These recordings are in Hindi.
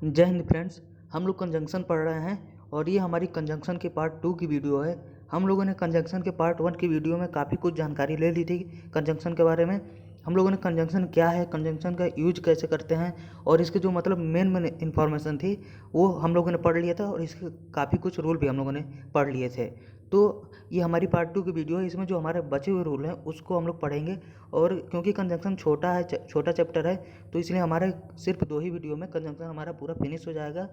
जय हिंद फ्रेंड्स। हम लोग कंजंक्शन पढ़ रहे हैं और ये हमारी कंजंक्शन के पार्ट 2 की वीडियो है। हम लोगों ने कंजंक्शन के पार्ट 1 की वीडियो में काफ़ी कुछ जानकारी ले ली थी कंजंक्शन के बारे में। हम लोगों ने कंजंक्शन क्या है, कंजंक्शन का यूज कैसे करते हैं और इसके जो मतलब मेन इन्फॉर्मेशन थी वो हम लोगों ने पढ़ लिया था और इसके काफ़ी कुछ रूल भी हम लोगों ने पढ़ लिए थे। तो ये हमारी पार्ट 2 की वीडियो है। इसमें जो हमारे बचे हुए रूल हैं उसको हम लोग पढ़ेंगे और क्योंकि कंजंक्शन छोटा चैप्टर है तो इसलिए हमारे सिर्फ 2 ही वीडियो में कंजंक्शन हमारा पूरा फिनिश हो जाएगा।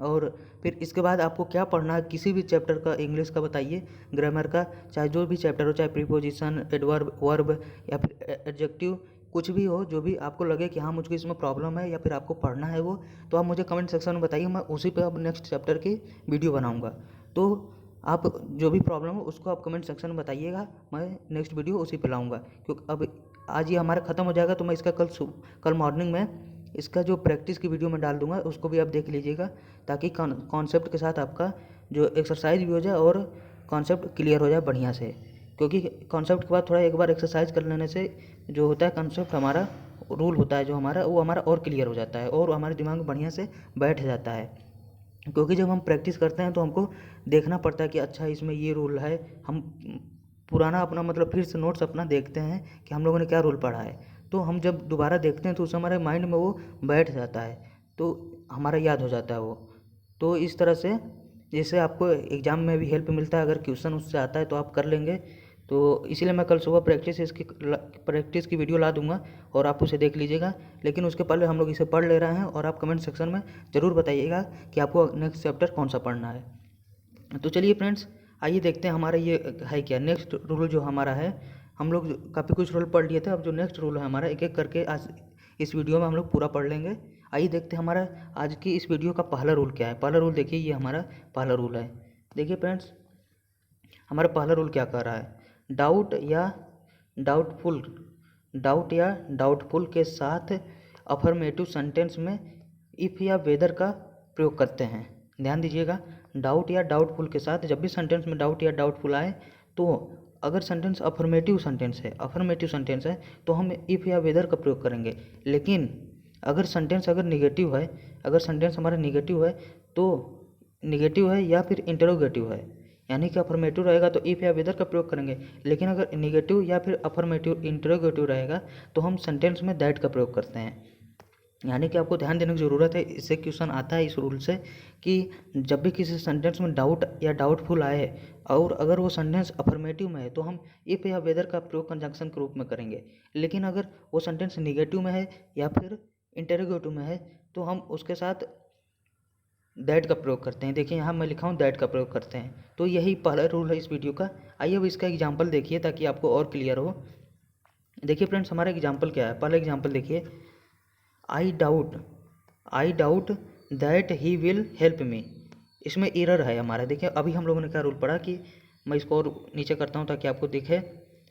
और फिर इसके बाद आपको क्या पढ़ना है, किसी भी चैप्टर का, इंग्लिश का बताइए, ग्रामर का, चाहे जो भी चैप्टर हो, चाहे प्रीपोजिशन, एडवर्ब, वर्ब या फिर एडजेक्टिव, कुछ भी हो, जो भी आपको लगे कि हाँ मुझको इसमें प्रॉब्लम है या फिर आपको पढ़ना है वो, तो आप मुझे कमेंट सेक्शन में बताइए। मैं उसी पे अब नेक्स्ट चैप्टर की वीडियो बनाऊँगा। तो आप जो भी प्रॉब्लम हो उसको आप कमेंट सेक्शन में बताइएगा, मैं नेक्स्ट वीडियो उसी पे लाऊँगा। क्योंकि अब आज ये हमारा ख़त्म हो जाएगा तो मैं इसका कल मॉर्निंग में इसका जो प्रैक्टिस की वीडियो मैं डाल दूंगा, उसको भी आप देख लीजिएगा, ताकि कॉन्सेप्ट के साथ आपका जो एक्सरसाइज भी हो जाए और कॉन्सेप्ट क्लियर हो जाए बढ़िया से। क्योंकि कॉन्सेप्ट के बाद थोड़ा एक बार एक्सरसाइज कर लेने से जो होता है कॉन्सेप्ट, हमारा रूल होता है जो हमारा, वो हमारा और क्लियर हो जाता है और हमारे दिमाग में बढ़िया से बैठ जाता है। क्योंकि जब हम प्रैक्टिस करते हैं तो हमको देखना पड़ता है कि अच्छा इसमें ये रूल है। हम पुराना अपना मतलब फिर से नोट्स अपना देखते हैं कि हम लोगों ने क्या रूल पढ़ा है, तो हम जब दोबारा देखते हैं तो उससे हमारे माइंड में वो बैठ जाता है, तो हमारा याद हो जाता है वो। तो इस तरह से जैसे आपको एग्ज़ाम में भी हेल्प मिलता है, अगर क्वेश्चन उससे आता है तो आप कर लेंगे। तो इसीलिए मैं कल सुबह प्रैक्टिस की वीडियो ला दूंगा और आप उसे देख लीजिएगा। लेकिन उसके पहले हम लोग इसे पढ़ ले रहे हैं और आप कमेंट सेक्शन में ज़रूर बताइएगा कि आपको नेक्स्ट चैप्टर कौन सा पढ़ना है। तो चलिए फ्रेंड्स, आइए देखते हैं हमारा ये है क्या नेक्स्ट रूल जो हमारा है। हम लोग काफ़ी कुछ रूल पढ़ लिए थे, अब जो नेक्स्ट रूल है हमारा एक एक करके आज इस वीडियो में हम लोग पूरा पढ़ लेंगे। आइए देखते हैं हमारा आज की इस वीडियो का पहला रूल क्या है। पहला रूल देखिए, ये हमारा पहला रूल है। देखिए फ्रेंड्स, हमारा पहला रूल क्या कह रहा है, डाउटफुल डाउटफुल के साथ अफर्मेटिव सेंटेंस में इफ़ या वेदर का प्रयोग करते हैं। ध्यान दीजिएगा, डाउट या डाउटफुल के साथ जब भी सेंटेंस में डाउट या डाउटफुल आए तो अगर सेंटेंस अफर्मेटिव सेंटेंस है तो हम इफ़ या वेदर का प्रयोग करेंगे। लेकिन अगर सेंटेंस निगेटिव है, अगर सेंटेंस हमारा निगेटिव है तो निगेटिव है या फिर इंटरोगेटिव है, यानी कि अफर्मेटिव रहेगा तो इफ़ या वेदर का प्रयोग करेंगे। लेकिन अगर निगेटिव या फिर अफर्मेटिव इंटरोगेटिव रहेगा तो हम सेंटेंस में दैट का प्रयोग करते हैं। यानी कि आपको ध्यान देने की ज़रूरत है, इससे क्वेश्चन आता है इस रूल से कि जब भी किसी सेंटेंस में डाउट या डाउटफुल आए और अगर वो सेंटेंस अफर्मेटिव में है तो हम इफ़ या वेदर का प्रयोग कंजंक्शन के रूप में करेंगे। लेकिन अगर वो सेंटेंस निगेटिव में है या फिर इंटरोगेटिव में है तो हम उसके साथ दैट का प्रयोग करते हैं। देखिए यहाँ मैं लिखा हूँ दैट का प्रयोग करते हैं। तो यही पहला रूल है इस वीडियो का। आइए अब इसका एग्जाम्पल देखिए ताकि आपको और क्लियर हो। देखिए फ्रेंड्स, हमारा एग्जाम्पल क्या है, पहला एग्जाम्पल देखिए, I doubt that he will help me. इसमें एरर है हमारा। देखिए अभी हम लोगों ने क्या रूल पढ़ा कि मैं इसको और नीचे करता हूँ ताकि आपको दिखे।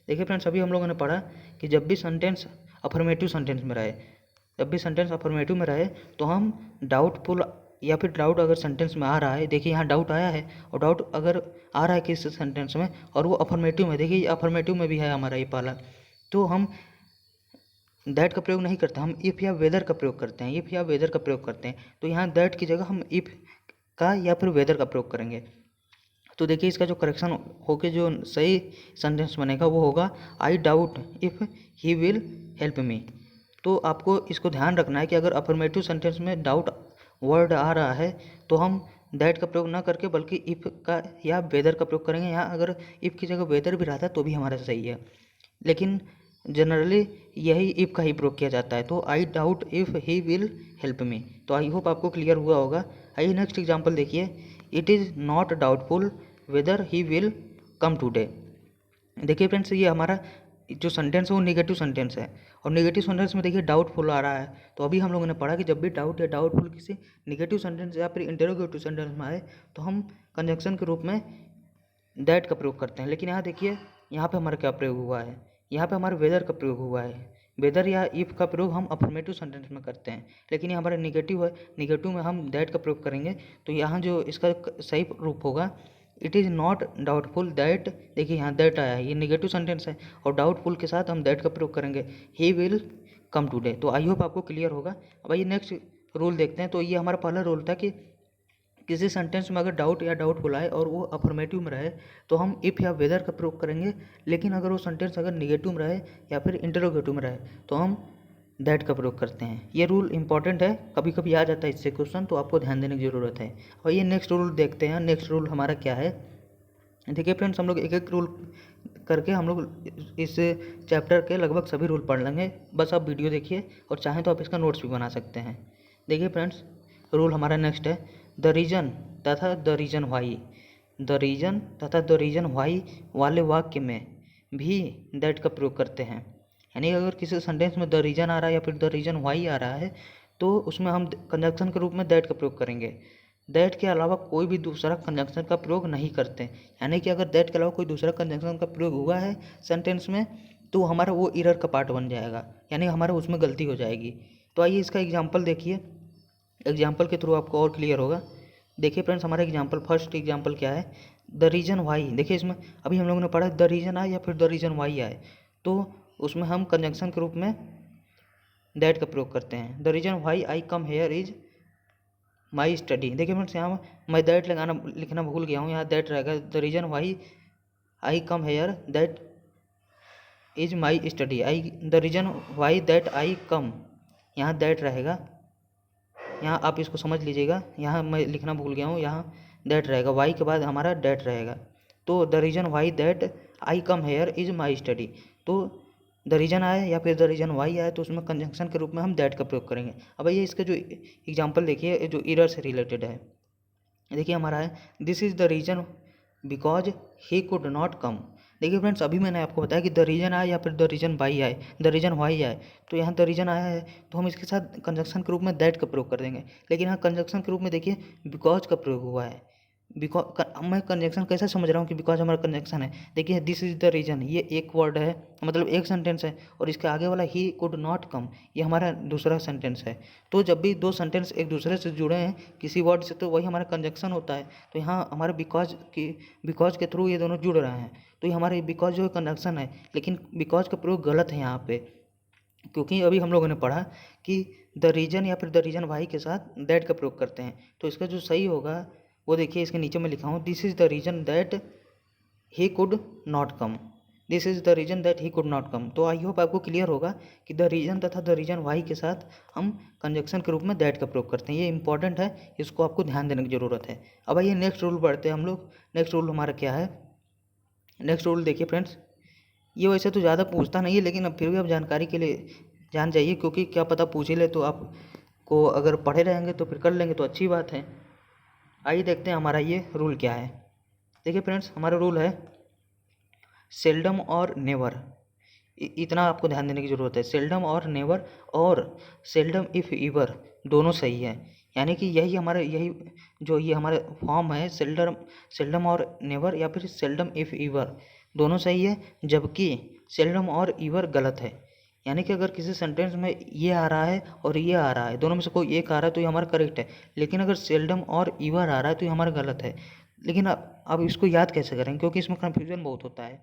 देखिए फ्रेंड्स, अभी हम लोगों ने पढ़ा कि जब भी सेंटेंस अफर्मेटिव सेंटेंस में रहे, जब भी सेंटेंस अफर्मेटिव में रहे तो हम डाउटफुल या फिर डाउट अगर सेंटेंस में आ रहा है, देखिए यहाँ डाउट आया है और डाउट अगर आ रहा है किस सेंटेंस में और वो अफर्मेटिव में, देखिए अफर्मेटिव में भी है हमारा ये पहला, तो हम दैट का प्रयोग नहीं करते, हम इफ़ या वेदर का प्रयोग करते हैं। इफ़ या वेदर का प्रयोग करते हैं तो यहाँ दैट की जगह हम इफ़ का या फिर वेदर का प्रयोग करेंगे। तो देखिए इसका जो करेक्शन होके जो सही सेंटेंस बनेगा वो होगा I doubt if he will help me. तो आपको इसको ध्यान रखना है कि अगर अफर्मेटिव सेंटेंस में डाउट वर्ड आ रहा है तो हम दैट का प्रयोग ना करके बल्कि इफ़ का या वेदर का प्रयोग करेंगे। यहाँ अगर इफ़ की जगह वेदर भी रहता है तो भी हमारा सही है, लेकिन जनरली यही इफ़ का ही प्रयोग किया जाता है। तो I doubt if he will help me. तो आई होप आपको क्लियर हुआ होगा। आइए नेक्स्ट एग्जांपल देखिए, it is not doubtful whether he will come today. देखिए फ्रेंड्स, ये हमारा जो सेंटेंस है वो नेगेटिव सेंटेंस है और नेगेटिव सेंटेंस में देखिए डाउटफुल आ रहा है। तो अभी हम लोगों ने पढ़ा कि जब भी डाउट या डाउटफुल किसी नेगेटिव सेंटेंस या फिर इंटरोगेटिव सेंटेंस में आए तो हम कंजंक्शन के रूप में दैट का प्रयोग करते हैं। लेकिन यहाँ देखिए, यहाँ पे हमारा क्या प्रयोग हुआ है, यहाँ पे हमारे वेदर का प्रयोग हुआ है। वेदर या इफ़ का प्रयोग हम अफर्मेटिव सेंटेंस में करते हैं, लेकिन ये हमारा निगेटिव है, निगेटिव में हम दैट का प्रयोग करेंगे। तो यहाँ जो इसका सही रूप होगा, it is not doubtful that, देखिए यहाँ दैट आया है, ये निगेटिव सेंटेंस है और डाउटफुल के साथ हम दैट का प्रयोग करेंगे, ही विल कम टुडे। तो आई होप आपको क्लियर होगा। अब आइए नेक्स्ट रूल देखते हैं। तो ये हमारा पहला रूल था कि किसी सेंटेंस में अगर डाउट या डाउटफुल आए और वो अफर्मेटिव में रहे तो हम इफ़ या वेदर का प्रयोग करेंगे। लेकिन अगर वो सेंटेंस अगर निगेटिव में रहे या फिर इंटरोगेटिव में रहे तो हम दैट का प्रयोग करते हैं। ये रूल इंपॉर्टेंट है, कभी कभी आ जाता है इससे क्वेश्चन, तो आपको ध्यान देने की ज़रूरत है। और ये नेक्स्ट रूल देखते हैं। नेक्स्ट रूल हमारा क्या है, देखिए फ्रेंड्स, हम लोग एक एक रूल करके हम लोग इस चैप्टर के लगभग सभी रूल पढ़ लेंगे। बस आप वीडियो देखिए और चाहें तो आप इसका नोट्स भी बना सकते हैं। देखिए फ्रेंड्स, रूल हमारा नेक्स्ट है, द रीजन तथा the reason why. The reason तथा द रीजन वाई वाले वाक्य में भी दैट का प्रयोग करते हैं। यानी अगर किसी सेंटेंस में द रीजन आ रहा है या फिर द रीजन वाई आ रहा है तो उसमें हम कंजक्शन के रूप में दैट का प्रयोग करेंगे। दैट के अलावा कोई भी दूसरा कंजक्शन का प्रयोग नहीं करते। यानी कि अगर दैट के अलावा कोई दूसरा कंजक्शन का प्रयोग हुआ है सेंटेंस में तो हमारा वो एरर का पार्ट बन जाएगा, यानी हमारा उसमें गलती हो जाएगी। तो आइए इसका एग्जाम्पल देखिए, एग्जाम्पल के थ्रू आपको और क्लियर होगा। देखिए फ्रेंड्स, हमारा एग्जाम्पल, फर्स्ट एग्जाम्पल क्या है, द रीजन वाई। देखिए इसमें अभी हम लोगों ने पढ़ा द रीजन आए या फिर द रीजन वाई आए तो उसमें हम कंजक्शन के रूप में दैट का प्रयोग करते हैं। The reason why I come here is my study. देखिए फ्रेंड्स, यहाँ मैं दैट लिखना भूल गया हूँ, यहाँ दैट रहेगा। The reason why I come here that is my study. The reason why that I come, यहाँ दैट रहेगा। यहाँ आप इसको समझ लीजिएगा, यहाँ मैं लिखना भूल गया हूँ, यहाँ दैट रहेगा, वाई के बाद हमारा डैट रहेगा। तो the reason why that I come here is my study. तो द रीजन आए या फिर द रीजन वाई आए तो उसमें कंजंक्शन के रूप में हम दैट का प्रयोग करेंगे। अब ये इसका जो एग्जाम्पल देखिए, जो एरर से रिलेटेड है, देखिए हमारा है, this is the reason because he could not come. देखिए फ्रेंड्स, अभी मैंने आपको बताया कि द रीजन आए या फिर द रीजन वाई आए, द रीजन वाई आए, तो यहाँ द रीजन आया है तो हम इसके साथ कंजक्शन के रूप में दैट का प्रयोग कर देंगे। लेकिन यहाँ कंजक्शन के रूप में देखिए बिकॉज का प्रयोग हुआ है। बिकॉज मैं कंजक्शन कैसे समझ रहा हूँ कि बिकॉज हमारा कंजक्शन है। देखिए दिस इज द रीजन, ये एक वर्ड है, मतलब एक सेंटेंस है, और इसके आगे वाला ही कुड नॉट कम ये हमारा दूसरा सेंटेंस है। तो जब भी दो सेंटेंस एक दूसरे से जुड़े हैं किसी वर्ड से तो वही हमारा कंजक्शन होता है। तो यहाँ हमारे बिकॉज के थ्रू ये दोनों जुड़ रहे हैं, तो ये हमारे बिकॉज जो है कंजक्शन है। लेकिन बिकॉज का प्रयोग गलत है यहाँ पे, क्योंकि अभी हम लोगों ने पढ़ा कि द रीजन या फिर द रीजन वाई के साथ दैट का प्रयोग करते हैं। तो इसका जो सही होगा वो देखिए, इसके नीचे मैं लिखा हूँ, this is the reason that he could not come. This is the reason that he could not come. तो आई होप आपको क्लियर होगा कि द रीजन तथा द रीजन वाई के साथ हम कंजक्शन के रूप में दैट का प्रयोग करते हैं। ये इंपॉर्टेंट है, इसको आपको ध्यान देने की ज़रूरत है। अब आइए नेक्स्ट रूल पढ़ते हैं हम लोग। नेक्स्ट रूल हमारा क्या है, नेक्स्ट रूल देखिए फ्रेंड्स, ये वैसे तो ज़्यादा पूछता नहीं है लेकिन अब फिर भी आप जानकारी के लिए जान जाइए, क्योंकि क्या पता पूछ ही ले तो आपको अगर पढ़े रहेंगे तो फिर कर लेंगे तो अच्छी बात है। आइए देखते हैं हमारा ये रूल क्या है। देखिए फ्रेंड्स, हमारा रूल है सेल्डम और नेवर। इतना आपको ध्यान देने की ज़रूरत है, सेल्डम और नेवर, और सेल्डम इफ़ ईवर दोनों सही है। यानी कि यही जो ये हमारा फॉर्म है, सेल्डम और नेवर या फिर सेल्डम इफ़ ईवर दोनों सही है, जबकि सेल्डम और ईवर गलत है। यानी कि अगर किसी सेंटेंस में ये आ रहा है और ये आ रहा है, दोनों में से कोई एक आ रहा है तो ये हमारा करेक्ट है। लेकिन अगर सेल्डम और ईवर आ रहा है तो ये हमारा गलत है। लेकिन अब इसको याद कैसे करें, क्योंकि इसमें कन्फ्यूजन बहुत होता है।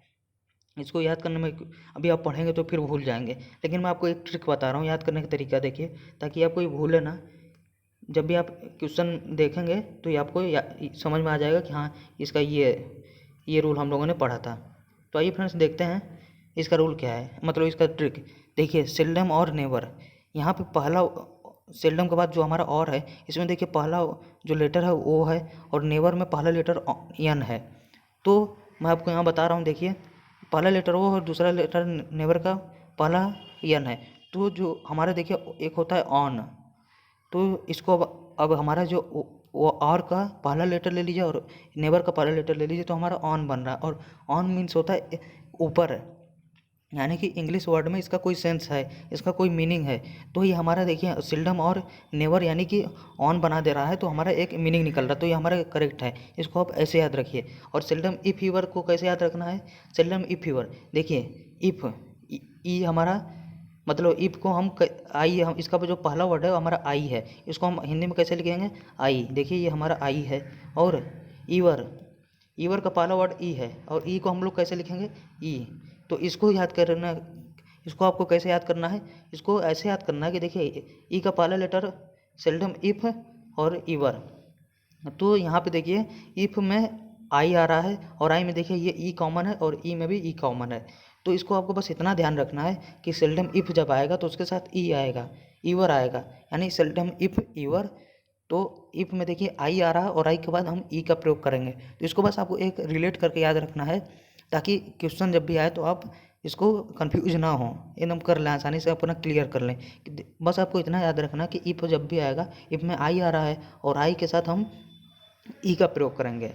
इसको याद करने में अभी आप पढ़ेंगे तो फिर भूल जाएंगे, लेकिन मैं आपको एक ट्रिक बता रहा हूँ याद करने का तरीका, देखिए, ताकि आपको ये भूले ना। जब भी आप क्वेश्चन देखेंगे तो ये आपको समझ में आ जाएगा कि हाँ इसका ये रूल हम लोगों ने पढ़ा था। तो आइए फ्रेंड्स देखते हैं इसका रूल क्या है, मतलब इसका ट्रिक। देखिए सेल्डम और नेवर, यहाँ पे पहला सेल्डम के बाद जो हमारा और है, इसमें देखिए पहला जो लेटर है वो है, और नेवर में पहला लेटर एन है। तो मैं आपको यहाँ बता रहा हूँ, देखिए पहला लेटर वो और दूसरा लेटर नेवर का पहला एन है। तो जो हमारा देखिए एक होता है ऑन, तो इसको अब हमारा जो वो और का पहला लेटर ले लीजिए और नेवर का पहला लेटर ले लीजिए तो हमारा ऑन बन रहा है। और ऑन मीन्स होता है ऊपर, यानी कि इंग्लिश वर्ड में इसका कोई सेंस है, इसका कोई मीनिंग है। तो ये हमारा देखिए सेल्डम और नेवर यानी कि ऑन बना दे रहा है, तो हमारा एक मीनिंग निकल रहा है, तो ये हमारा करेक्ट है। इसको आप ऐसे याद रखिए। और सेल्डम इफ़ फीवर को कैसे याद रखना है, सेल्डम इफ़ फीवर, देखिए इफ़ ई हमारा मतलब इफ़ को हम हम इसका जो पहला वर्ड है वो हमारा आई है, इसको हम हिंदी में कैसे लिखेंगे, आई। देखिए ये हमारा आई है। और ईवर का पहला वर्ड ई है, और ई को हम लोग कैसे लिखेंगे, ई। तो इसको याद करना, इसको आपको कैसे याद करना है, इसको ऐसे याद करना है कि देखिए ई का पहला लेटर सेल्डम इफ और ईवर। तो यहाँ पे देखिए इफ में आई आ रहा है और आई में देखिए ये ई कॉमन है और ई में भी ई कॉमन है। तो इसको आपको बस इतना ध्यान रखना है कि सेल्डम इफ जब आएगा तो उसके साथ ई आएगा, ईवर आएगा, यानी सेल्डम इफ ईवर। तो इफ में देखिए आई आ रहा है और आई के बाद हम ई का प्रयोग करेंगे। तो इसको बस आपको एक रिलेट करके याद रखना है ताकि क्वेश्चन जब भी आए तो आप इसको कंफ्यूज ना हो, एकदम कर लें, आसानी से अपना क्लियर कर लें। बस आपको इतना याद रखना कि इफ जब भी आएगा, इफ में आई आ रहा है और आई के साथ हम ई का प्रयोग करेंगे।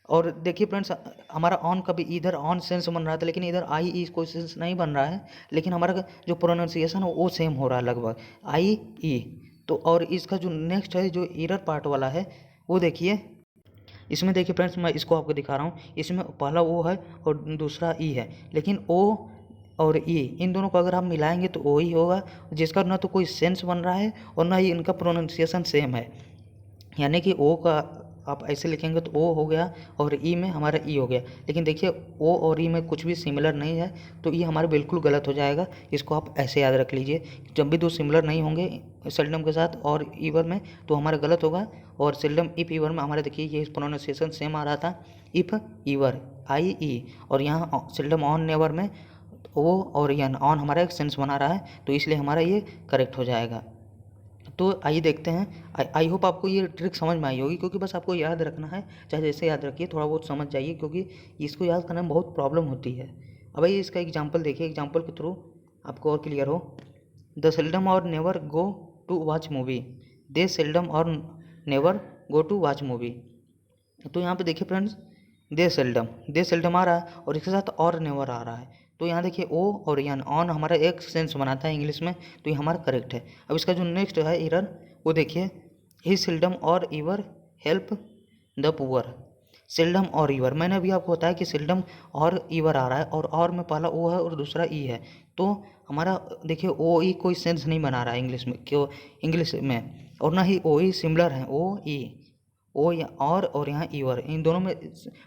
और देखिए फ्रेंड्स, हमारा ऑन का भी इधर ऑन सेंस बन रहा था लेकिन इधर आई ई कोई सेंस नहीं बन रहा है, लेकिन हमारा जो प्रोनाउंसिएशन है वो सेम हो रहा है लगभग, आई ई। तो और इसका जो नेक्स्ट है जो एरर पार्ट वाला है वो देखिए, इसमें देखिए फ्रेंड्स मैं इसको आपको दिखा रहा हूँ। इसमें पहला ओ है और दूसरा ई है, लेकिन ओ और ई इन दोनों को अगर आप मिलाएंगे तो ओ ही होगा, जिसका ना तो कोई सेंस बन रहा है और ना ही इनका प्रोनाउंसिएशन सेम है। यानी कि ओ का आप ऐसे लिखेंगे तो ओ हो गया और ई में हमारा ई हो गया, लेकिन देखिए ओ और ई में कुछ भी सिमिलर नहीं है, तो ये हमारा बिल्कुल गलत हो जाएगा। इसको आप ऐसे याद रख लीजिए, जब भी दो सिमिलर नहीं होंगे सेल्डम के साथ और ईवर में तो हमारा गलत होगा। और सेल्डम इफ ईवर में हमारा देखिए ये प्रोनाउंसिएशन सेम आ रहा था, इफ ईवर आई ई, और यहाँ सेल्डम ऑन नेवर में ओ और यन ऑन हमारा एक सेंस बना रहा है, तो इसलिए हमारा ये करेक्ट हो जाएगा। तो आइए देखते हैं। आई होप आपको ये ट्रिक समझ में आई होगी, क्योंकि बस आपको याद रखना है, चाहे जैसे याद रखिए, थोड़ा बहुत समझ जाइए, क्योंकि इसको याद करने में बहुत प्रॉब्लम होती है। अब आइए इसका एग्जांपल देखिए, एग्जांपल के थ्रू आपको और क्लियर हो। द सेल्डम और never go to watch movie, they seldom और never go to watch movie. तो यहाँ पे देखिए फ्रेंड्स, दे सेल्डम आ रहा है और इसके साथ और नेवर आ रहा है, तो यहाँ देखिए ओ और यान ऑन हमारा एक सेंस बनाता है इंग्लिश में, तो ये हमारा करेक्ट है। अब इसका जो नेक्स्ट है एरर वो देखिए, ही सेल्डम और ईवर हेल्प द पुअर। सेल्डम और ईवर, मैंने अभी आपको बताया कि सेल्डम और ईवर आ रहा है और में पहला ओ है और दूसरा ई है, तो हमारा देखिए ओ ई कोई सेंस नहीं बना रहा है इंग्लिश में, क्यों इंग्लिश में, और ना ही ओ ई सिमिलर है, ओ ई ओ या और यहाँ ईवर, इन दोनों में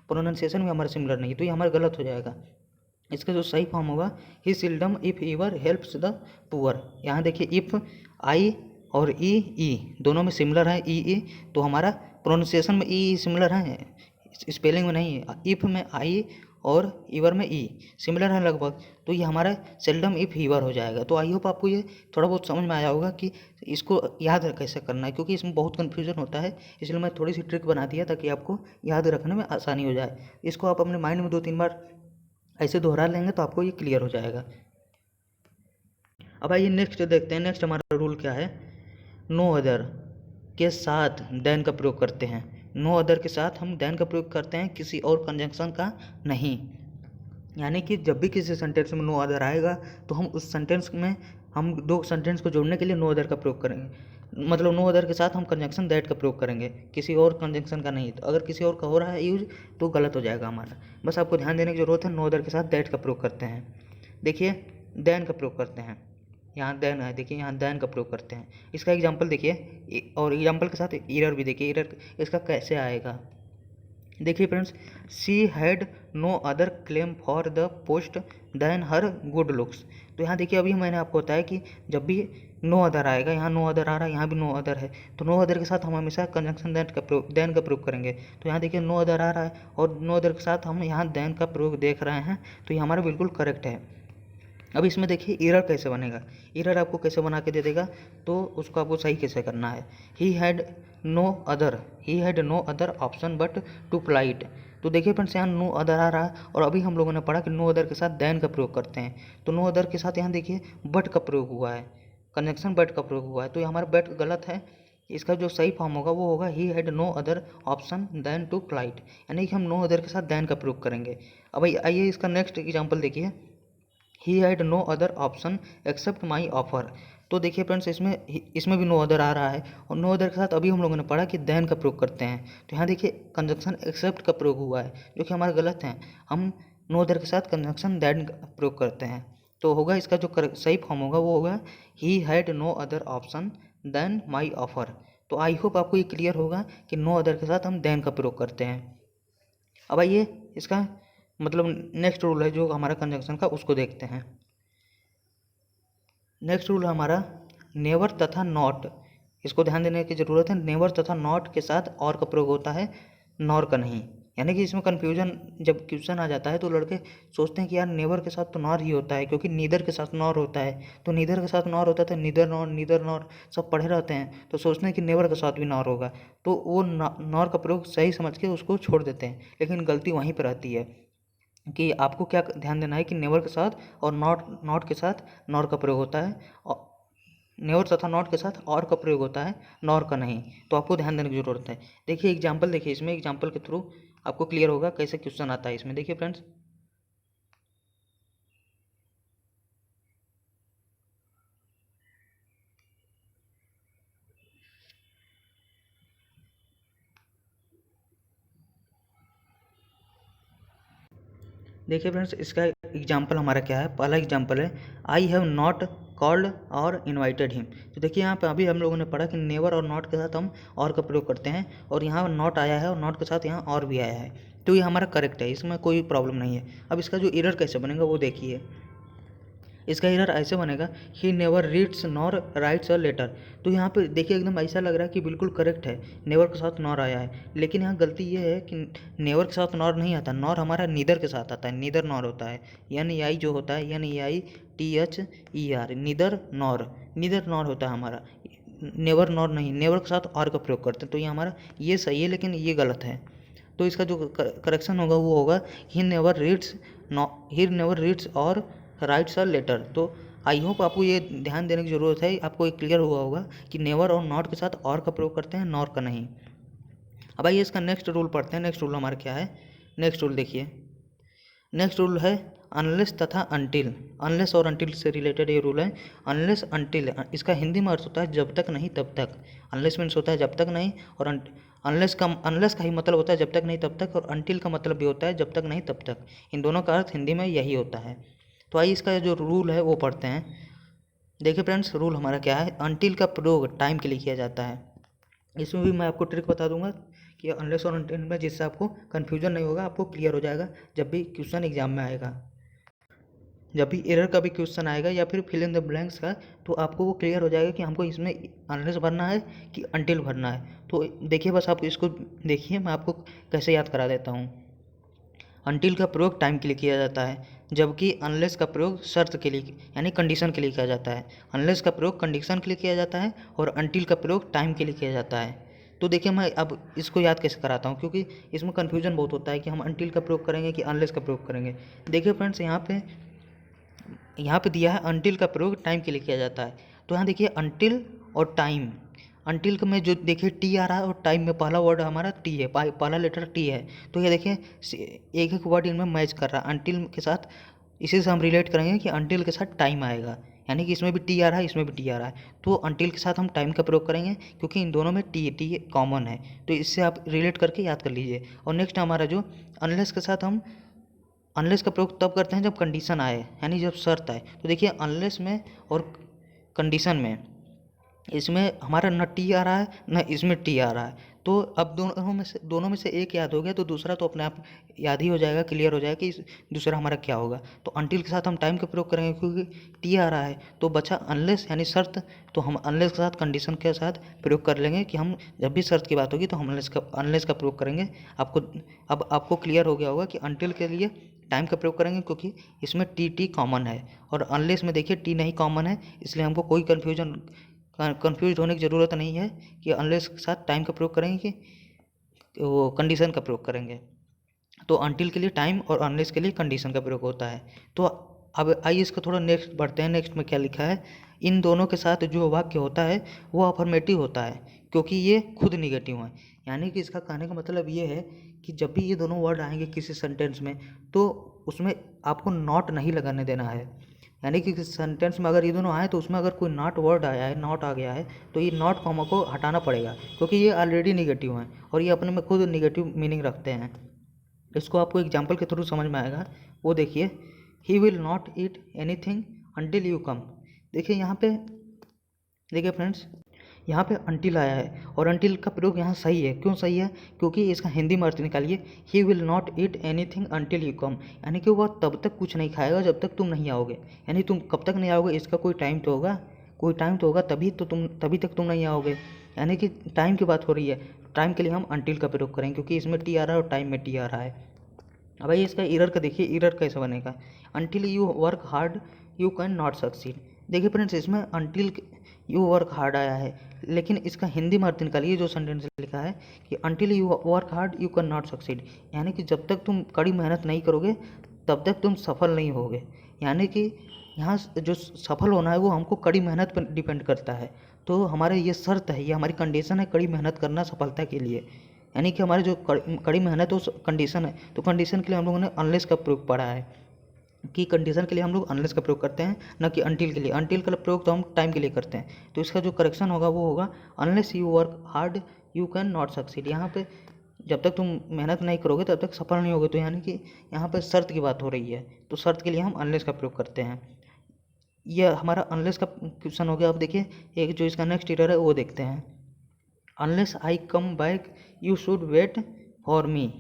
प्रोनाउंसिएशन भी हमारा सिमिलर नहीं है, तो ये हमारा गलत हो जाएगा। इसका जो सही फॉर्म होगा, he seldom if ever helps the poor. यहाँ देखिए इफ आई और ई दोनों में सिमिलर है, ई तो हमारा प्रोनाउंसिएशन में ई सिमिलर है, स्पेलिंग में नहीं है। इफ में आई और ईवर में ई सिमिलर है लगभग, तो ये हमारा सेल्डम इफ ईवर हो जाएगा। तो आई होप आपको ये थोड़ा बहुत समझ में आया होगा कि इसको याद कैसे करना है, क्योंकि इसमें बहुत कन्फ्यूजन होता है, इसलिए मैं थोड़ी सी ट्रिक बना दिया ताकि आपको याद रखने में आसानी हो जाए। इसको आप अपने माइंड में 2-3 बार ऐसे दोहरा लेंगे तो आपको ये क्लियर हो जाएगा। अब आइए नेक्स्ट देखते हैं। नेक्स्ट हमारा रूल क्या है, नो अदर के साथ देन का प्रयोग करते हैं। नो अदर के साथ हम देन का प्रयोग करते हैं, किसी और कंजंक्शन का नहीं। यानी कि जब भी किसी सेंटेंस में नो अदर आएगा तो हम उस सेंटेंस में हम दो सेंटेंस को जोड़ने के लिए नो अदर का प्रयोग करेंगे, मतलब नो अदर के साथ हम कंजंक्शन दैट का प्रयोग करेंगे, किसी और कंजंक्शन का नहीं। तो अगर किसी और का हो रहा है यूज तो गलत हो जाएगा हमारा। बस आपको ध्यान देने की जरूरत है, नो अदर के साथ दैट का प्रयोग करते हैं। देखिए देन का प्रयोग करते हैं, यहाँ देन है, देखिए यहाँ देन का प्रयोग करते हैं। इसका एग्जाम्पल देखिए, और एग्जाम्पल के साथ एरर भी देखिए, एरर इसका कैसे आएगा। देखिए friends, she had no other claim for the post then her good looks. तो यहाँ देखिए अभी मैंने आपको बताया कि जब भी नो अदर आएगा, यहाँ नो अदर आ रहा है, यहाँ भी नो अदर है, तो नो अदर के साथ हम हमेशा कंजंक्शन देन का प्रयोग करेंगे। तो यहाँ देखिए नो अदर आ रहा है और नो अदर के साथ हम यहाँ देन का प्रयोग देख रहे हैं, तो ये हमारा बिल्कुल करेक्ट है। अब इसमें देखिए एरर कैसे बनेगा, एरर आपको कैसे बना के दे देगा, तो उसको आपको सही कैसे करना है। He had no other option but to flight. तो देखिए फ्रेंड्स, यहाँ नो अदर आ रहा है और अभी हम लोगों ने पढ़ा कि नो अदर के साथ देन का प्रयोग करते हैं, तो नो अदर के साथ यहाँ देखिए बट का प्रयोग हुआ है, कंजंक्शन बट का प्रयोग हुआ है, तो ये हमारा बट गलत है। इसका जो सही फॉर्म होगा वो होगा he had no other option then to flight, यानी कि हम नो अदर के साथ देन का प्रयोग करेंगे। अब आइए इसका नेक्स्ट एग्जाम्पल देखिए, he had no other option except my offer. तो देखिए फ्रेंड्स, इसमें भी नो अदर आ रहा है और नो अदर के साथ अभी हम लोगों ने पढ़ा कि देन का प्रयोग करते हैं, तो यहाँ देखिए कंजंक्शन एक्सेप्ट का प्रयोग हुआ है, जो कि हमारा गलत है। हम नो अदर के साथ कंजंक्शन देन का प्रयोग करते हैं, तो होगा इसका जो सही फॉर्म होगा वो होगा he had no other option then my offer. तो आई होप आपको ये क्लियर होगा कि नो अदर के साथ हम देन का प्रयोग करते हैं। अब आइए इसका मतलब नेक्स्ट रूल है जो हमारा कंजंक्शन का, उसको देखते हैं। नेक्स्ट रूल हमारा नेवर तथा नॉट इसको ध्यान देने की ज़रूरत है। नेवर तथा नॉट के साथ और का प्रयोग होता है, नॉर का नहीं। यानी कि इसमें कन्फ्यूजन जब क्वेश्चन आ जाता है तो लड़के सोचते हैं कि यार नेवर के साथ तो नॉर ही होता है, क्योंकि नीदर के साथ नॉर होता है, तो नीदर के साथ नॉर होता है तो नीदर नॉर सब पढ़े रहते हैं, तो सोचते हैं कि नेवर के साथ भी नॉर होगा, तो वो नॉर का प्रयोग सही समझ के उसको छोड़ देते हैं। लेकिन गलती वहीं पर आती है कि आपको क्या ध्यान देना है कि नेवर के साथ और नॉट के साथ नॉर का प्रयोग होता है, और नेवर तथा नॉट के साथ और का प्रयोग होता है, नॉर का नहीं। तो आपको ध्यान देने की ज़रूरत है। देखिए एग्जाम्पल, देखिए इसमें एग्जाम्पल के थ्रू आपको क्लियर होगा कैसे क्वेश्चन आता है इसमें। देखिए फ्रेंड्स, देखिए फ्रेंड्स, इसका एग्जाम्पल हमारा क्या है। पहला एग्जाम्पल है, आई हैव नॉट कॉल्ड और इनवाइटेड हिम। तो देखिए यहाँ पे अभी हम लोगों ने पढ़ा कि नेवर और नॉट के साथ हम और का प्रयोग करते हैं, और यहाँ नॉट आया है और नॉट के साथ यहाँ और भी आया है, तो ये हमारा करेक्ट है, इसमें कोई प्रॉब्लम नहीं है। अब इसका जो एरर कैसे बनेगा वो देखिए। इसका एरर ऐसे बनेगा, he never reads nor writes a letter. तो यहाँ पे देखिए एकदम ऐसा लग रहा है कि बिल्कुल करेक्ट है, नेवर के साथ नॉर आया है, लेकिन यहाँ गलती ये है कि नेवर के साथ नॉर नहीं आता, नॉर हमारा नीदर के साथ आता है, नीदर नॉर होता है, NEI जो होता है, NEITHER, नीदर नॉर होता है हमारा, नेवर नॉर नहीं, नेवर के साथ और का प्रयोग करते हैं, तो ये हमारा ये सही है, लेकिन ये गलत है। तो इसका जो करेक्शन होगा वो होगा, ही नेवर रीड्स और राइट्स अ लेटर। तो आई होप आपको ये ध्यान देने की ज़रूरत है, आपको ये क्लियर हुआ होगा कि नेवर और नॉट के साथ और का प्रयोग करते हैं, नॉर का नहीं। अब आइए इसका नेक्स्ट रूल पढ़ते हैं। नेक्स्ट रूल हमारा क्या है, नेक्स्ट रूल देखिए। नेक्स्ट रूल है अनलेस तथा अनटिल। अनलेस और अनटिल से रिलेटेड ये रूल है। अनलेस अनटिल, इसका हिंदी में अर्थ होता है जब तक नहीं तब तक। अनलेस मीन्स होता है जब तक नहीं, और अनलेस का ही मतलब होता है जब तक नहीं तब तक, और अनटिल का मतलब भी होता है जब तक नहीं तब तक। इन दोनों का अर्थ हिंदी में यही होता है। तो आइए इसका जो रूल है वो पढ़ते हैं। देखिए फ्रेंड्स, रूल हमारा क्या है, अनटिल का प्रयोग टाइम के लिए किया जाता है। इसमें भी मैं आपको ट्रिक बता दूंगा कि अनलेस और अनटिल में, जिससे आपको कन्फ्यूजन नहीं होगा, आपको क्लियर हो जाएगा जब भी क्वेश्चन एग्जाम में आएगा। जब भी एरर का भी क्वेश्चन आएगा या फिर फिल इन द ब्लैंक्स का, तो आपको वो क्लियर हो जाएगा कि हमको इसमें अनलेस भरना है कि अनटिल भरना है। तो देखिए बस आप इसको देखिए, मैं आपको कैसे याद करा देता हूँ। अनटिल का प्रयोग टाइम के लिए किया जाता है, जबकि अनलेस का प्रयोग शर्त के लिए यानी कंडीशन के लिए किया जाता है। अनलेस का प्रयोग कंडीशन के लिए किया जाता है और अनटिल का प्रयोग टाइम के लिए किया जाता है। तो देखिए मैं अब इसको याद कैसे कराता हूँ, क्योंकि इसमें कन्फ्यूजन बहुत होता है कि हम अनटिल का प्रयोग करेंगे कि अनलेस का प्रयोग करेंगे। देखिए फ्रेंड्स, यहाँ पे दिया है अनटिल का प्रयोग टाइम के लिए किया जाता है। तो यहाँ देखिए अनटिल और टाइम, अनटिल में जो देखिए टी आ रहा है, और टाइम में पहला वर्ड हमारा टी है, पहला लेटर टी है। तो ये देखिए एक एक वर्ड इनमें मैच कर रहा है अनटिल के साथ। इसी से हम रिलेट करेंगे कि अनटिल के साथ टाइम आएगा, यानी कि इसमें भी टी आ रहा है, इसमें भी टी आ रहा है, तो अनटिल के साथ हम टाइम का प्रयोग करेंगे, क्योंकि इन दोनों में टी कॉमन है। तो इससे आप रिलेट करके याद कर लीजिए। और नेक्स्ट हमारा जो अनलेस के साथ, हम अनलेस का प्रयोग तब करते हैं जब कंडीशन आए, यानी जब शर्त आए। तो देखिए अनलेस में और कंडीशन में, इसमें हमारा न टी आ रहा है न इसमें टी आ रहा है। तो अब दोनों में से एक याद हो गया, तो दूसरा तो अपने आप याद ही हो जाएगा, क्लियर हो जाएगा कि दूसरा हमारा क्या होगा। तो अनटिल के साथ हम टाइम का प्रयोग करेंगे, क्योंकि टी आ रहा है। तो बचा अनलेस यानी शर्त, तो हम अनलेस के साथ कंडीशन के साथ प्रयोग कर लेंगे कि हम जब भी शर्त की बात होगी तो हम अनलेस का प्रयोग करेंगे। अब आपको क्लियर हो गया होगा कि अनटिल के लिए टाइम का प्रयोग करेंगे, क्योंकि इसमें टी कॉमन है, और अनलेस में देखिए टी नहीं कॉमन है, इसलिए हमको कोई कंफ्यूज होने की ज़रूरत नहीं है कि अनलेस के साथ टाइम का प्रयोग करेंगे कि वो कंडीशन का प्रयोग करेंगे। तो अनटिल के लिए टाइम और अनलेस के लिए कंडीशन का प्रयोग होता है। तो अब आइए इसका थोड़ा नेक्स्ट बढ़ते हैं। नेक्स्ट में क्या लिखा है, इन दोनों के साथ जो वाक्य होता है वो अफर्मेटिव होता है, क्योंकि ये खुद निगेटिव हैं। यानी कि इसका कहने का मतलब ये है कि जब भी ये दोनों वर्ड आएंगे किसी सेंटेंस में, तो उसमें आपको नॉट नहीं लगाने देना है। यानी कि सेंटेंस में अगर ये दोनों आए तो उसमें अगर कोई नॉट वर्ड आया है, नॉट आ गया है, तो ये नॉट कॉमा को हटाना पड़ेगा, क्योंकि ये ऑलरेडी निगेटिव हैं और ये अपने में खुद निगेटिव मीनिंग रखते हैं। इसको आपको एग्जाम्पल के थ्रू समझ में आएगा। वो देखिए, he will not eat anything until you come. देखिए यहाँ पे, देखिए फ्रेंड्स, यहाँ पे अनटिल आया है, और अनटिल का प्रयोग यहाँ सही है। क्यों सही है? क्योंकि इसका हिंदी में अर्थ निकालिए, he will not eat anything until you come, यानी कि वह तब तक कुछ नहीं खाएगा जब तक तुम नहीं आओगे। यानी तुम कब तक नहीं आओगे, इसका कोई टाइम तो होगा, कोई टाइम तो होगा तभी तक तुम नहीं आओगे, यानी कि टाइम की बात हो रही है। टाइम के लिए हम अनटिल का प्रयोग करेंगे क्योंकि इसमें टी आ रहा है और टाइम में टी आ रहा है। अब भाई इसका एरर का देखिए, एरर कैसे बनेगा। Until you work hard you can not succeed. देखिए फ्रेंड्स, इसमें अनटिल यू वर्क हार्ड आया है, लेकिन इसका हिंदी में अर्थ निकालिए। जो सेंटेंस लिखा है कि until you work hard you can not succeed, यानी कि जब तक तुम कड़ी मेहनत नहीं करोगे तब तक तुम सफल नहीं होगे। यानी कि यहाँ जो सफल होना है वो हमको कड़ी मेहनत पर डिपेंड करता है। तो हमारे ये शर्त है, ये हमारी कंडीशन है कड़ी मेहनत करना सफलता के लिए। यानी कि हमारे जो कड़ी मेहनत है उस कंडीशन है, तो कंडीशन के लिए हम लोगों ने अनलेस का प्रयोग पढ़ा है कि कंडीशन के लिए हम लोग अनलेस का प्रयोग करते हैं, न कि अनटिल के लिए। अनटिल का प्रयोग तो हम टाइम के लिए करते हैं। तो इसका जो करेक्शन होगा वो होगा unless you work hard you can not succeed. यहाँ पे जब तक तुम मेहनत नहीं करोगे तब तक सफल नहीं होगे। तो यानी कि यहाँ पे शर्त की बात हो रही है, तो शर्त के लिए हम अनलेस का प्रयोग करते हैं। यह हमारा अनलेस का क्वेश्चन हो गया। अब देखिए एक जो इसका नेक्स्ट एरर है वो देखते हैं। Unless I come back you should wait for me.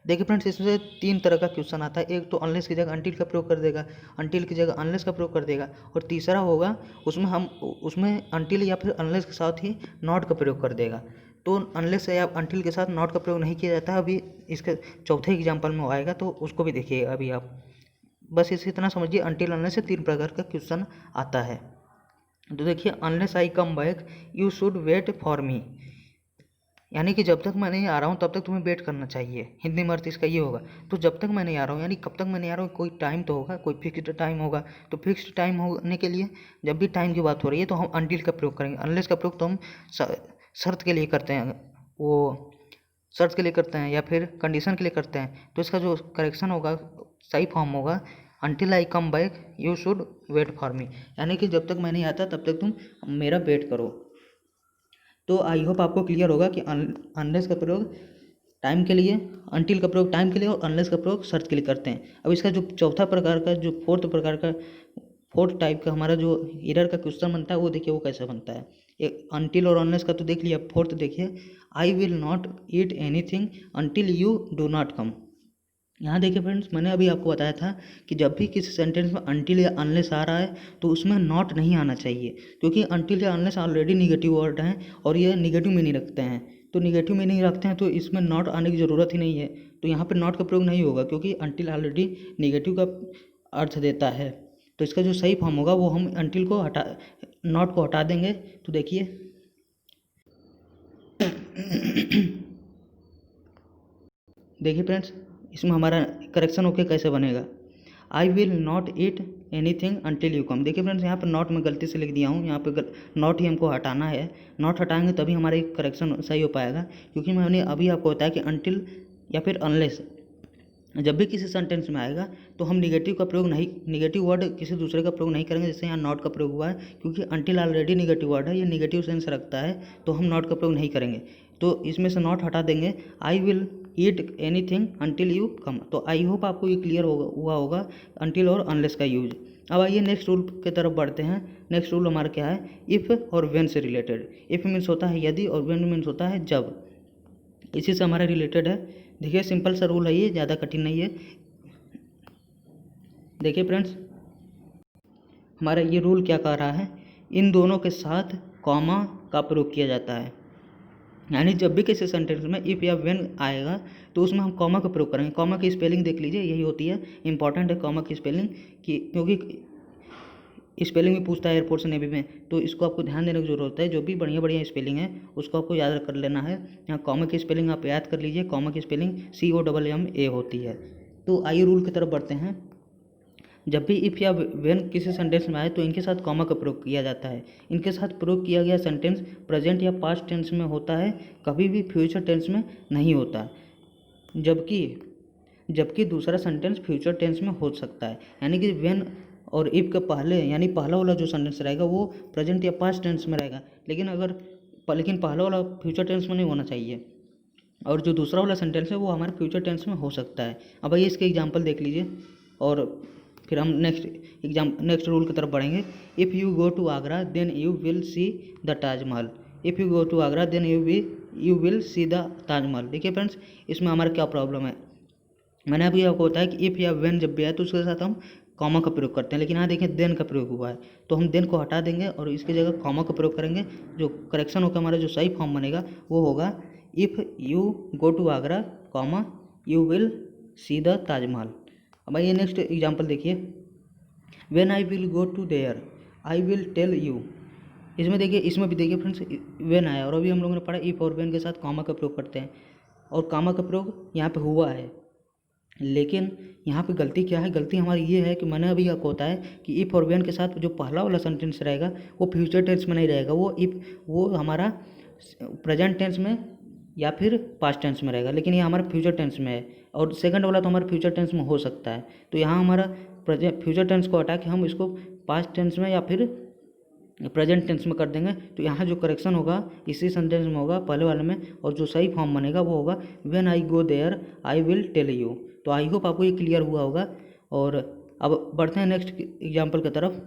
देखिए फ्रेंड्स, इसमें 3 तरह का क्वेश्चन आता है। एक तो अनलेस की जगह अनटिल का प्रयोग कर देगा, अनटिल की जगह अनलेस का प्रयोग कर देगा, और तीसरा होगा उसमें अनटिल या फिर अनलेस के साथ ही नॉट का प्रयोग कर देगा। तो अनलेस या अनटिल के साथ नॉट का प्रयोग नहीं किया जाता है। अभी इसके चौथे एग्जाम्पल में आएगा तो उसको भी देखिएगा अभी आप। बस इसे इतना समझिए, अनटिल अनलेस से 3 प्रकार का क्वेश्चन आता है। तो देखिए, unless I come back you should wait for me, यानी कि जब तक मैं नहीं आ रहा हूँ तब तक तुम्हें वेट करना चाहिए। हिंदी में अर्थ इसका ये होगा। तो जब तक मैं नहीं आ रहा हूँ यानी कब तक मैं नहीं आ रहा हूँ, कोई टाइम तो होगा, कोई फिक्स्ड टाइम होगा। तो फिक्स्ड टाइम होने के लिए जब भी टाइम की बात हो रही है तो हम अनटिल का प्रयोग करेंगे। अनलेस का प्रयोग तो हम शर्त के लिए करते हैं, वो शर्त के लिए करते हैं या फिर कंडीशन के लिए करते हैं। तो इसका जो करेक्शन होगा, सही फॉर्म होगा until I come back you should wait for me, यानी कि जब तक मैं नहीं आता तब तक तुम मेरा वेट करो। तो आई होप आपको क्लियर होगा कि अनलेस का प्रयोग टाइम के लिए, अनटिल का प्रयोग टाइम के लिए और अनलेस का प्रयोग शर्त के लिए करते हैं। अब इसका जो चौथा प्रकार का, जो फोर्थ टाइप का हमारा जो एरर का क्वेश्चन बनता है वो देखिए वो कैसे बनता है। एक अनटिल और अनलेस का तो देख लिया, फोर्थ देखिए, I will not eat anything until you do not come. यहाँ देखिए फ्रेंड्स, मैंने अभी आपको बताया था कि जब भी किसी सेंटेंस में अनटिल या अनलेस आ रहा है तो उसमें नॉट नहीं आना चाहिए, क्योंकि अनटिल या अनलेस ऑलरेडी निगेटिव वर्ड हैं और ये निगेटिव मीनिंग रखते हैं। तो निगेटिव मीनिंग रखते हैं तो इसमें नॉट आने की ज़रूरत ही नहीं है। तो यहाँ पर नॉट का प्रयोग नहीं होगा क्योंकि अनटिल ऑलरेडी निगेटिव का अर्थ देता है। तो इसका जो सही फॉर्म होगा वो हम अनटिल को नॉट को हटा देंगे। तो देखिए देखिए फ्रेंड्स, इसमें हमारा करेक्शन होके कैसे बनेगा। I will not eat anything until you come. देखिए फ्रेंड्स, यहाँ पर नॉट में गलती से लिख दिया हूँ, यहाँ पे नॉट ही हमको हटाना है। नॉट हटाएंगे तभी हमारा करेक्शन सही हो पाएगा, क्योंकि मैंने अभी आपको बताया कि अनटिल या फिर अनलेस जब भी किसी सेंटेंस में आएगा तो हम निगेटिव का प्रयोग नहीं, निगेटिव वर्ड किसी दूसरे का प्रयोग नहीं करेंगे। जैसे यहाँ नॉट का प्रयोग हुआ है, क्योंकि अनटिल ऑलरेडी निगेटिव वर्ड है, ये निगेटिव सेंस रखता है, तो हम नॉट का प्रयोग नहीं करेंगे। तो इसमें से नॉट हटा देंगे। I will eat anything until you come. तो आई होप आपको ये क्लियर हुआ होगा अनटिल और अनलेस का यूज। अब आइए नेक्स्ट रूल की तरफ बढ़ते हैं। नेक्स्ट रूल हमारा क्या है, इफ़ और व्हेन से रिलेटेड। इफ़ मीन्स होता है यदि और व्हेन मीन्स होता है जब। इसी से हमारा रिलेटेड है। देखिए सिंपल सा रूल है, ये ज़्यादा कठिन नहीं है। देखिए फ्रेंड्स, हमारा ये रूल क्या कह रहा है, इन दोनों के साथ कॉमा का प्रयोग किया जाता है। यानी जब भी किसी सेंटेंस में इफ़ या व्हेन आएगा तो उसमें हम कॉमा का प्रयोग करेंगे। कॉमा की स्पेलिंग देख लीजिए, यही होती है, इंपॉर्टेंट है कॉमा की स्पेलिंग की, क्योंकि स्पेलिंग भी पूछता है एयरपोर्ट से नेवी में, तो इसको आपको ध्यान देने की जरूरत है। जो भी बढ़िया बढ़िया स्पेलिंग है उसको आपको याद कर लेना है। यहाँ कॉमा की स्पेलिंग आप याद कर लीजिए, कॉमा की स्पेलिंग COMMA होती है। तो आइए रूल की तरफ बढ़ते हैं। जब भी इफ़ या व्हेन किसी सेंटेंस में आए तो इनके साथ कॉमा का प्रयोग किया जाता है। इनके साथ प्रयोग किया गया सेंटेंस प्रेजेंट या पास्ट टेंस में होता है, कभी भी फ्यूचर टेंस में नहीं होता। जबकि दूसरा सेंटेंस फ्यूचर टेंस में हो सकता है। यानी कि व्हेन और इफ़ के पहले, यानी पहला वाला जो सेंटेंस रहेगा वो प्रेजेंट या पास्ट टेंस में रहेगा, लेकिन पहला वाला फ्यूचर टेंस में नहीं होना चाहिए। और जो दूसरा वाला सेंटेंस है वो हमारे फ्यूचर टेंस में हो सकता है। अब आइए इसके एग्जांपल देख लीजिए और फिर हम नेक्स्ट रूल की तरफ बढ़ेंगे। If you go to Agra then you will see the Taj Mahal. If you go to Agra then you will see the Taj Mahal. देखिए फ्रेंड्स, इसमें हमारा क्या प्रॉब्लम है। मैंने अभी आपको बताया कि इफ़ या व्हेन जब भी आए तो उसके साथ हम कॉमा का प्रयोग करते हैं, लेकिन यहाँ देखें देन का प्रयोग हुआ है, तो हम देन को हटा देंगे और इसकी जगह कॉमा का प्रयोग करेंगे। जो करेक्शन होगा हमारा, जो सही फॉर्म बनेगा वो होगा if you go to Agra comma you will see the Taj Mahal. अब आइए नेक्स्ट एग्जाम्पल देखिए, when I will go to there I will tell you. इसमें देखिए, इसमें भी देखिए फ्रेंड्स व्हेन आया, और अभी हम लोगों ने पढ़ा इफ़ और व्हेन के साथ कॉमा का प्रयोग करते हैं, और कॉमा का प्रयोग यहाँ पे हुआ है। लेकिन यहाँ पे गलती क्या है, गलती हमारी ये है कि मैंने अभी आपको होता है कि इफ़ और व्हेन के साथ जो पहला वाला सेंटेंस रहेगा वो फ्यूचर टेंस में नहीं रहेगा, वो हमारा प्रेजेंट टेंस में या फिर पास्ट टेंस में रहेगा, लेकिन ये हमारा फ्यूचर टेंस में है, और सेकंड वाला तो हमारा फ्यूचर टेंस में हो सकता है। तो यहाँ हमारा फ्यूचर टेंस को हटा के हम इसको पास्ट टेंस में या फिर प्रेजेंट टेंस में कर देंगे। तो यहाँ जो करेक्शन होगा इसी सेंटेंस में होगा पहले वाले में, और जो सही फॉर्म बनेगा वो होगा when I go there I will tell you. तो आई होप आपको ये क्लियर हुआ होगा। और अब बढ़ते हैं नेक्स्ट एग्जाम्पल की तरफ।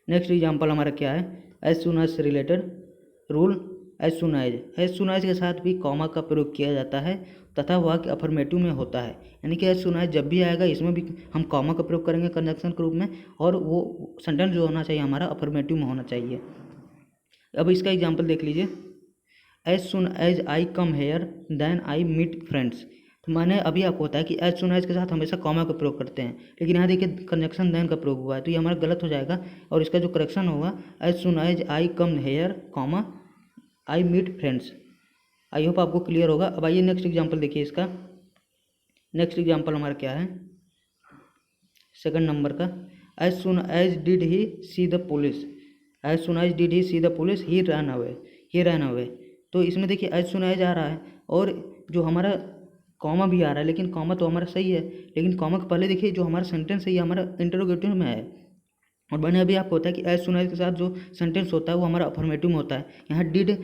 नेक्स्ट एग्जाम्पल हमारा क्या है, एज सुन एज से related rule. As soon as के साथ भी कॉमा का प्रयोग किया जाता है तथा वाक्य अफर्मेटिव में होता है, यानी कि एज सुन एज जब भी आएगा इसमें भी हम कॉमा का प्रयोग करेंगे कंजंक्शन के रूप में, और वो सेंटेंस जो होना चाहिए हमारा अफर्मेटिव में होना चाहिए। अब इसका एग्जाम्पल देख लीजिए, as soon as I come here then I meet friends. तो मैंने अभी आपको बताया कि एज सुन एज के साथ हमेशा कॉमा का प्रयोग करते हैं, लेकिन यहाँ देखिए कंजंक्शन देन का प्रयोग हुआ है, तो ये हमारा गलत हो जाएगा, और इसका जो करेक्शन होगा as soon as I come here comma I meet friends. I hope आपको क्लियर होगा। अब आइए नेक्स्ट एग्जाम्पल देखिए इसका। नेक्स्ट एग्जाम्पल हमारा क्या है, सेकंड नंबर का, as soon as did he see the police, as soon as did he see the police he ran away. तो इसमें देखिए एज सुन एज आ रहा है, और जो हमारा कॉमा भी आ रहा है, लेकिन कॉमा तो हमारा सही है, लेकिन कॉमा के पहले देखिए जो हमारा सेंटेंस है ये हमारा इंटरोगेटिव में है, और मैंने अभी आपको होता है कि एज सुन एज के साथ जो सेंटेंस होता है वो हमारा अफर्मेटिव में होता है। यहाँ डिड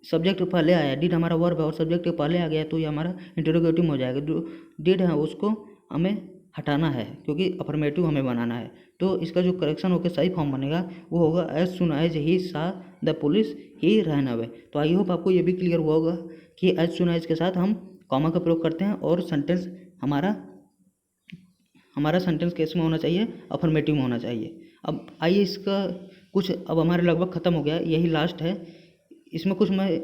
सब्जेक्ट पहले आया, डिड हमारा वर्ब है और सब्जेक्ट पहले आ गया, तो ये हमारा इंटरोगेटिव में हो जाएगा। जो डिड है उसको हमें हटाना है क्योंकि अफर्मेटिव हमें बनाना है। तो इसका जो करेक्शन होकर सही फॉर्म बनेगा वो होगा एज सुन एज ही सा the police he ran away. तो आई होप आपको ये भी क्लियर हुआ होगा कि एज सुन एज के साथ हम कॉमा का प्रयोग करते हैं, और सेंटेंस हमारा सेंटेंस कैसे में होना चाहिए, अफर्मेटिव में होना चाहिए। अब आइए इसका कुछ, अब हमारे लगभग ख़त्म हो गया, यही लास्ट है। इसमें कुछ मैं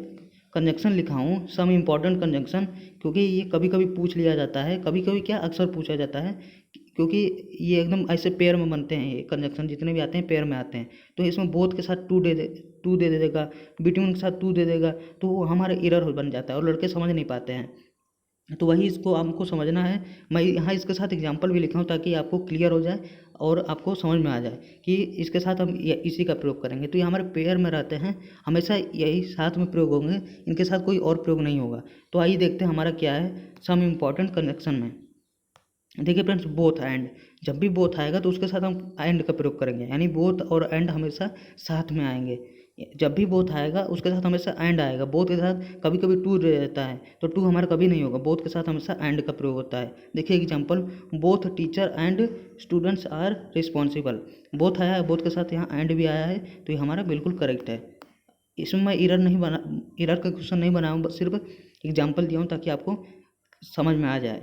कंजंक्शन लिखा हूँ, सम इम्पॉर्टेंट कंजंक्शन, क्योंकि ये कभी कभी पूछ लिया जाता है, कभी कभी क्या अक्सर पूछा जाता है, क्योंकि ये एकदम ऐसे पेयर में बनते हैं, ये कंजंक्शन जितने भी आते हैं पेयर में आते हैं। तो इसमें बोथ के साथ टू दे देगा, बिटवीन के साथ टू दे देगा, तो वो हमारा एरर बन जाता है और लड़के समझ नहीं पाते हैं। तो वही इसको आपको समझना है। मैं यहाँ इसके साथ एग्जांपल भी लिखा हूँ ताकि आपको क्लियर हो जाए और आपको समझ में आ जाए कि इसके साथ हम इसी का प्रयोग करेंगे। तो ये हमारे पेयर में रहते हैं, हमेशा यही साथ में प्रयोग होंगे, इनके साथ कोई और प्रयोग नहीं होगा। तो आइए देखते हैं हमारा क्या है सम इम्पॉर्टेंट कनेक्शन में। देखिए फ्रेंड्स, बोथ एंड, जब भी बोथ आएगा तो उसके साथ हम एंड का प्रयोग करेंगे, यानी बोथ और एंड हमेशा साथ में आएंगे। जब भी बोथ आएगा उसके साथ हमेशा एंड आएगा। बोथ के साथ कभी कभी टू रहता है, तो टू हमारा कभी नहीं होगा, बोथ के साथ हमेशा एंड का प्रयोग होता है। देखिए example, both teacher and students are responsible. Both आया है, बोथ के साथ यहाँ एंड भी आया है, तो ये हमारा बिल्कुल करेक्ट है। इसमें मैं एरर का क्वेश्चन नहीं बनाऊँ, बस सिर्फ एग्जाम्पल दिया हूँ ताकि आपको समझ में आ जाए।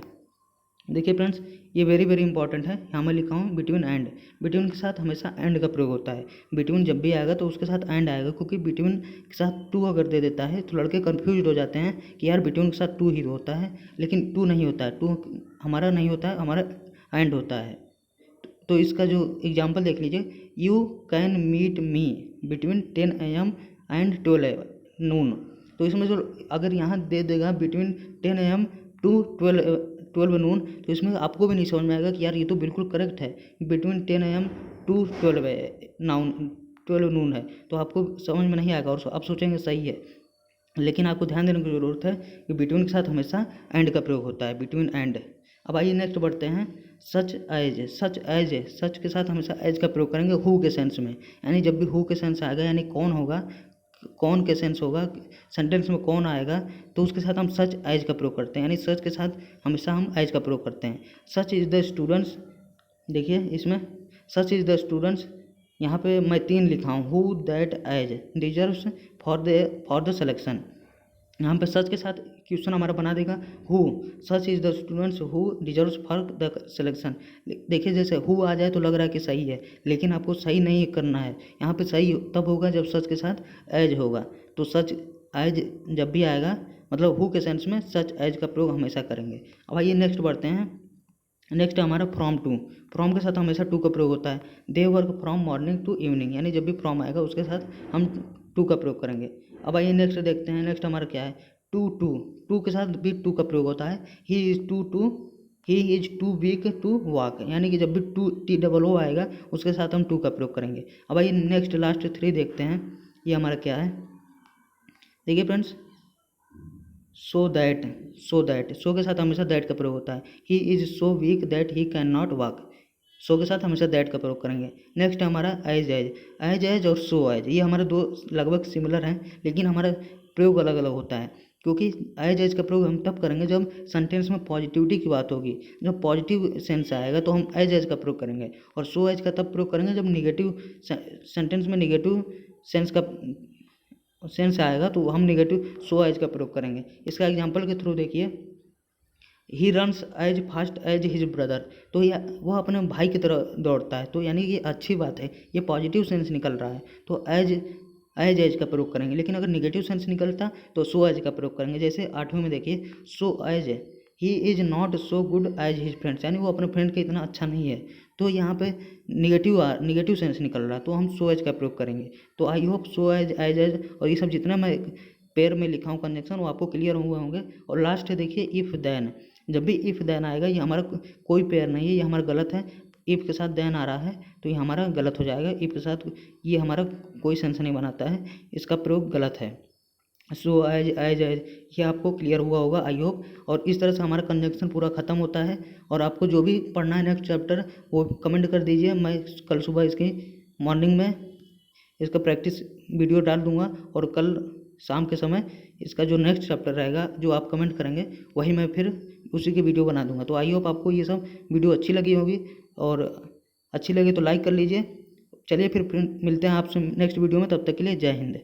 देखिए फ्रेंड्स, ये वेरी वेरी इंपॉर्टेंट है। यहाँ मैं लिखा हूँ बिटवीन एंड, बिटवीन के साथ हमेशा एंड का प्रयोग होता है। बिटवीन जब भी आएगा तो उसके साथ एंड आएगा, क्योंकि बिटवीन के साथ टू अगर दे देता है तो लड़के कन्फ्यूज हो जाते हैं कि यार बिटवीन के साथ टू ही होता है, लेकिन टू नहीं होता है, टू हमारा नहीं होता है, हमारा एंड होता है। तो इसका जो एग्जाम्पल देख लीजिए, you can meet me between 10 AM and 12 noon। तो इसमें जो अगर यहाँ दे देगा बिटवीन 10 AM टू 12 noon, तो इसमें आपको भी नहीं समझ में आएगा कि यार ये तो बिल्कुल करेक्ट है, बिटवीन 10 AM टू 12 noon है, तो आपको समझ में नहीं आएगा और आप सोचेंगे सही है। लेकिन आपको ध्यान देने की ज़रूरत है कि बिटवीन के साथ हमेशा एंड का प्रयोग होता है, बिटवीन एंड। अब आइए नेक्स्ट बढ़ते हैं, सच के साथ हमेशा एज का प्रयोग करेंगे हु के सेंस में, यानी जब भी हु के सेंस आएगा, यानी कौन होगा, कौन के सेंस होगा, सेंटेंस में कौन आएगा, तो उसके साथ हम सच एज का प्रयोग करते हैं, यानी सच के साथ हमेशा हम एज का प्रयोग करते हैं। सच इज़ द स्टूडेंट्स, देखिए इसमें सच इज़ द स्टूडेंट्स, यहाँ पे मैं 3 लिखा हूँ, who that as deserves for the selection. यहाँ पे सच के साथ क्वेश्चन हमारा बना देगा who, such is the students who deserves for the selection. देखिए जैसे हु आ जाए तो लग रहा है कि सही है, लेकिन आपको सही नहीं करना है। यहाँ पे सही तब होगा जब सच के साथ एज होगा। तो सच एज जब भी आएगा मतलब हु के सेंस में सच एज का प्रयोग हमेशा करेंगे। अब आइए नेक्स्ट बढ़ते हैं। नेक्स्ट है हमारा फ्रॉम टू। फ्रॉम के साथ हमेशा टू का प्रयोग होता है। They work from morning to evening, यानी जब भी फ्रॉम आएगा उसके साथ हम टू का प्रयोग करेंगे। अब आइए नेक्स्ट देखते हैं। नेक्स्ट हमारा क्या है, टू टू। टू के साथ भी टू का प्रयोग होता है। He is too weak to walk, यानी कि जब भी टू टी डबल ओ आएगा उसके साथ हम टू का प्रयोग करेंगे। अब आइए नेक्स्ट लास्ट 3 देखते हैं। ये हमारा क्या है, देखिए फ्रेंड्स, सो दैट। सो के साथ हमेशा दैट का प्रयोग होता है। He is so weak that he can not walk, so के साथ हमेशा दैट का प्रयोग करेंगे। नेक्स्ट हमारा एज और सो एज, ये हमारे दो लगभग सिमिलर हैं, लेकिन हमारा प्रयोग अलग अलग होता है। क्योंकि एज का प्रयोग हम तब करेंगे जब सेंटेंस में पॉजिटिविटी की बात होगी। जब पॉजिटिव सेंस आएगा तो हम एज का प्रयोग करेंगे, और सो एज का तब प्रयोग करेंगे जब निगेटिव सेंटेंस में निगेटिव सेंस का सेंस आएगा तो हम निगेटिव सो एज का प्रयोग करेंगे। इसका एग्जाम्पल के थ्रू देखिए, he runs as fast as his brother, तो वह अपने भाई की तरह दौड़ता है, तो यानी ये अच्छी बात है, ये पॉजिटिव सेंस निकल रहा है। तो एज का प्रयोग करेंगे। लेकिन अगर निगेटिव सेंस निकलता तो सो एज का प्रयोग करेंगे। जैसे 8वें में देखिए, so as he is not so good as his friends, यानी वो अपने फ्रेंड के इतना अच्छा नहीं है। तो यहाँ पे निगेटिव सेंस निकल रहा है, तो हम सो एज का प्रयोग करेंगे। तो आई होप सो एज और ये सब जितना मैं पेयर में लिखा हूँ कंजक्शन वो आपको क्लियर हुए होंगे। और लास्ट है देखिए इफ़ देन। जब भी इफ़ देन आएगा ये हमारा कोई पेयर नहीं है, ये हमारा गलत है। इफ़ के साथ देन आ रहा है तो ये हमारा गलत हो जाएगा। इफ़ के साथ ये हमारा कोई सेंस नहीं बनाता है, इसका प्रयोग गलत है। सो एज ये आपको क्लियर हुआ होगा आई होप। और इस तरह से हमारा कंजक्शन पूरा ख़त्म होता है। और आपको जो भी पढ़ना है नेक्स्ट चैप्टर वो कमेंट कर दीजिए, मैं कल सुबह इसकी मॉर्निंग में इसका प्रैक्टिस वीडियो डाल दूंगा, और कल शाम के समय इसका जो नेक्स्ट चैप्टर रहेगा जो आप कमेंट करेंगे वही मैं फिर उसी की वीडियो बना दूंगा। तो आई होप आपको ये सब वीडियो अच्छी लगी होगी, और अच्छी लगी तो लाइक कर लीजिए। चलिए फिर मिलते हैं आपसे नेक्स्ट वीडियो में, तब तक के लिए जय हिंद।